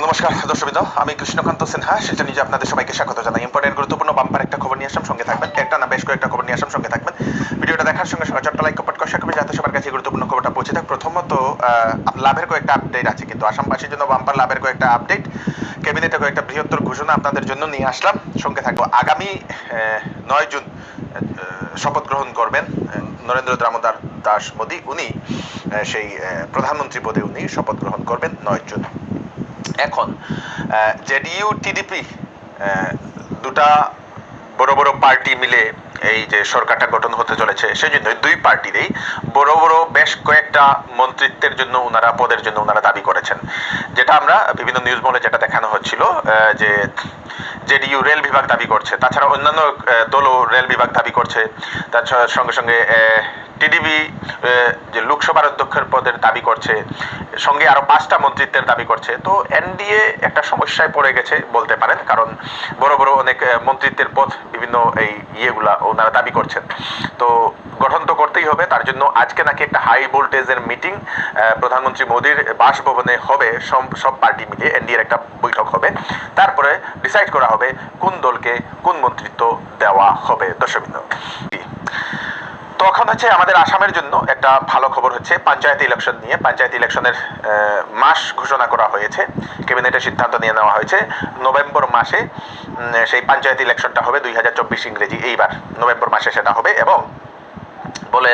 নমস্কার দর্শকবৃন্দ, আমি কৃষ্ণকান্ত সিনহা সেটা নিজে আপনাদের সবাইকে স্বাগত জানাই। ইম্পর্টেন্ট গুরুত্বপূর্ণ বাম্পার একটা খবর নিয়ে আসলাম, সঙ্গে থাকবেন। একটা না বেশ কয়েকটা খবর নিয়ে আসলাম, সঙ্গে থাকবেন। ভিডিওটা দেখার সঙ্গে সঙ্গে চট্ট লাইক কমেন্ট করা করবে যাতে সবার কাছে গুরুত্বপূর্ণ খবরটা পৌঁছে থাকে। প্রথমত লাভের কয়েকটা আপডেট আছে, কিন্তু আসামবাসীর জন্য বাম্পার লাভের কয়েকটা আপডেট, ক্যাবিনেটে কয়েকটা বৃহত্তর ঘোষণা আপনাদের জন্য নিয়ে আসলাম, সঙ্গে থাকবো। আগামী 9 জুন শপথ গ্রহণ করবেন নরেন্দ্র দামোদর দাস মোদী। উনি সেই প্রধানমন্ত্রী পদে উনি শপথ গ্রহণ করবেন 9 জুন। এখন জেডিইউ টিডিপি দুটা বড় বড় পার্টি মিলে এই যে সরকারটা গঠন হতে চলেছে, সেই জন্য দুই পার্টিরই বড় বড় বেশ কয়েকটা মন্ত্রিত্বের জন্য ওনারা পদের জন্য ওনারা দাবি করেছেন, যেটা আমরা বিভিন্ন নিউজ মলে যেটা দেখানো হচ্ছিল যে জেডিইউ রেল বিভাগ দাবি করছে, তাছাড়া অন্যান্য দলও রেল বিভাগ দাবি করছে, তাছাড়া সঙ্গে সঙ্গে টিডিপি যে লোকসভার অধ্যক্ষের পদের দাবি করছে, সঙ্গে আরো 5টা মন্ত্রিত্বের দাবি করছে। তো এনডিএ একটা সমস্যায় পড়ে গেছে বলতে পারেন, কারণ বড় বড় অনেক মন্ত্রিত্বের পদ বিভিন্ন এই ইয়েগুলা ওনারা দাবি করছেন। তো গঠন তো করতেই হবে, তার জন্য আজকে নাকি একটা হাই ভোল্টেজের মিটিং প্রধানমন্ত্রী মোদীর বাসভবনে হবে। সব পার্টি মিলে এনডিএর একটা বৈঠক হবে, তারপরে ডিসাইড করা হবে কোন দলকে কোন মন্ত্রিত্ব দেওয়া হবে। দর্শকবৃন্দ, তখন হচ্ছে আমাদের আসামের জন্য একটা ভালো খবর হচ্ছে পঞ্চায়েত ইলেকশন নিয়ে। পঞ্চায়েত ইলেকশনের মাস ঘোষণা করা হয়েছে, ক্যাবিনেটের সিদ্ধান্ত নিয়ে নেওয়া হয়েছে। নভেম্বর মাসে সেই পঞ্চায়েত ইলেকশনটা হবে, 2024 ইংরেজি, এইবার নভেম্বর মাসে সেটা হবে। এবং বলে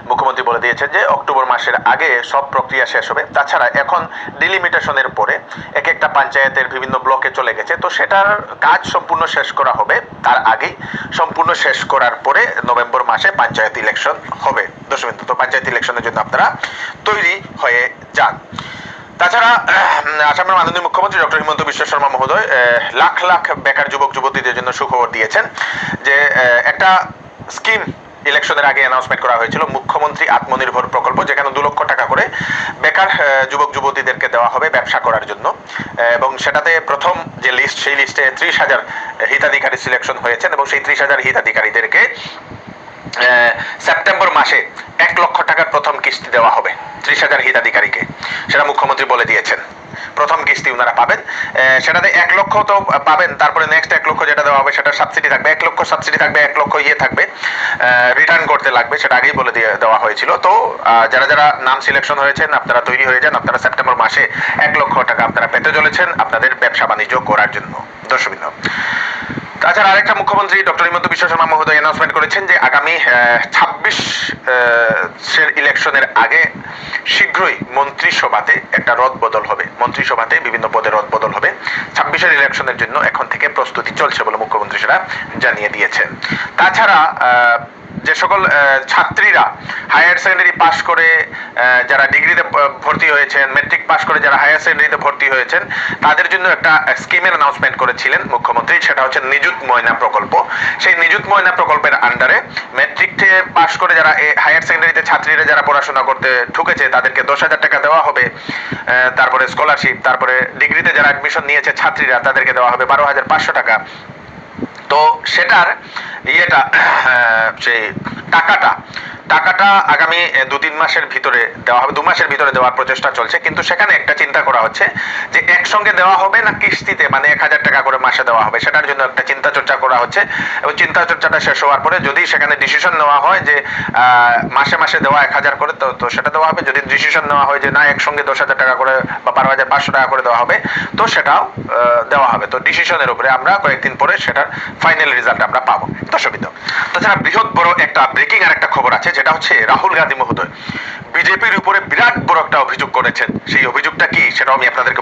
মুখ্যমন্ত্রী বলে দিয়েছেন যে অক্টোবর মাসের আগে সব প্রক্রিয়া শেষ হবে। তাছাড়া এখন ডিলিমিটেশনের পরে এক একটা পঞ্চায়েতের বিভিন্ন ব্লকে চলে গেছে, তো সেটার কাজ সম্পূর্ণ শেষ করা হবে। তার আগেই সম্পূর্ণ শেষ করার পরে নভেম্বর মাসে পঞ্চায়েত ইলেকশন হবে। দর্শকবৃন্দ, তো পঞ্চায়েত ইলেকশনের জন্য আপনারা তৈরি হয়ে যান। তাছাড়া আসামের মাননীয় মুখ্যমন্ত্রী ডক্টর হিমন্ত বিশ্ব শর্মা মহোদয় লাখ লাখ বেকার যুবক যুবতীদের জন্য সুখবর দিয়েছেন যে একটা স্কিম ইলেকশনের আগে অ্যানাউন্সমেন্ট করা হয়েছিল, মুখ্যমন্ত্রী আত্মনির্ভর প্রকল্প, যেখানে 2 লক্ষ টাকা করে বেকার যুবক যুবতীদেরকে দেওয়া হবে ব্যবসা করার জন্য। এবং সেটাতে প্রথম যে লিস্ট, সেই লিস্টে 30,000 হিতাধিকারী সিলেকশন হয়েছেন, এবং সেই 30,000 হিতাধিকারীদেরকে সেপ্টেম্বর মাসে 1 লক্ষ টাকার প্রথম কিস্তি দেওয়া হবে 30,000 হিতাধিকারীকে। সেটা মুখ্যমন্ত্রী বলে দিয়েছেন, প্রথম কিস্তি ওনারা পাবেন। সেটাতে 1 লক্ষ তো পাবেন, তারপরে নেক্সট 1 লক্ষ যেটা দেওয়া হবে সেটা সাবসিডি থাকবে, 1 লক্ষ সাবসিডি থাকবে, 1 লক্ষ ইয়ে থাকবে, রিটার্ন করতে লাগবে, সেটা আগেই বলে দেওয়া হয়েছিল। তো যারা যারা নাম সিলেকশন হয়েছেন আপনারা তৈরি হয়ে যান, আপনারা সেপ্টেম্বর মাসে 1 লক্ষ টাকা আপনারা পেতে চলেছেন আপনাদের ব্যবসা বাণিজ্য করার জন্য। দর্শকবৃন্দ, তাছাড়া আরেকটা মুখ্যমন্ত্রী ডক্টর হিমন্ত বিশ্ব শর্মা মহোদয় অ্যানাউন্সমেন্ট করেছেন যে আগামী 26 ইলেকশনের আগে শীঘ্রই মন্ত্রিসভাতে একটা রদবদল হবে, মন্ত্রিসভাতে বিভিন্ন পদে রদবদল হবে। 26 ইলেকশনের জন্য এখন থেকে প্রস্তুতি চলছে বলে মুখ্যমন্ত্রী সেটা জানিয়ে দিয়েছেন। তাছাড়া যে সকল ছাত্রীরা হায়ার সেকেন্ডারি পাশ করে যারা ডিগ্রিতে ভর্তি হয়েছেন, মেট্রিক পাশ করে যারা হায়ার সেকেন্ডারিতে ভর্তি হয়েছেন, তাদের জন্য একটা স্কিমের অ্যানাউন্সমেন্ট করেছিলেন মুখ্যমন্ত্রী, সেটা হচ্ছে নিযুত ময়না প্রকল্প। সেই নিযুত ময়না প্রকল্পের আন্ডারে মেট্রিকে পাশ করে যারা হায়ার সেকেন্ডারিতে ছাত্রীরা যারা পড়াশোনা করতে ঢুকেছে তাদেরকে 10,000 টাকা দেওয়া হবে, তারপরে স্কলারশিপ, তারপরে ডিগ্রিতে যারা অ্যাডমিশন নিয়েছে ছাত্রীরা তাদেরকে দেওয়া হবে 12,500 টাকা। তো সেটার ইয়েটা সেই টাকাটা আগামী 2-3 মাসের ভিতরে দেওয়া হবে, 2 মাসের ভিতরে দেওয়ার প্রচেষ্টা চলছে। কিন্তু সেখানে একটা চিন্তা করা হচ্ছে যে একসঙ্গে দেওয়া হবে না কিস্তিতে, মানে 1,000 টাকা করে মাসে দেওয়া হবে, সেটার জন্য একটা চিন্তা চর্চা করা হচ্ছে। এবং চিন্তা চর্চাটা শেষ হওয়ার পরে যদি সেখানে ডিসিশন নেওয়া হয় যে মাসে মাসে দেওয়া 1,000 করে, তো সেটা দেওয়া হবে। যদি ডিসিশন নেওয়া হয় যে না একসঙ্গে 10,000 টাকা করে বা 12,500 টাকা করে দেওয়া হবে, তো সেটাও দেওয়া হবে। তো ডিসিশনের উপরে আমরা কয়েকদিন পরে সেটার ফাইনাল রেজাল্ট আমরা পাবো। দর্শকবৃন্দ, তাছাড়া বৃহৎ বড় একটা ব্রেকিং আর একটা খবর আছে, যেটা হচ্ছে রাহুল গান্ধী মহোদয় বিজেপির উপরে বিরাট বড় একটা অভিযোগ করেছেন। সেই অভিযোগটা কি সেটাও আমি আপনাদেরকে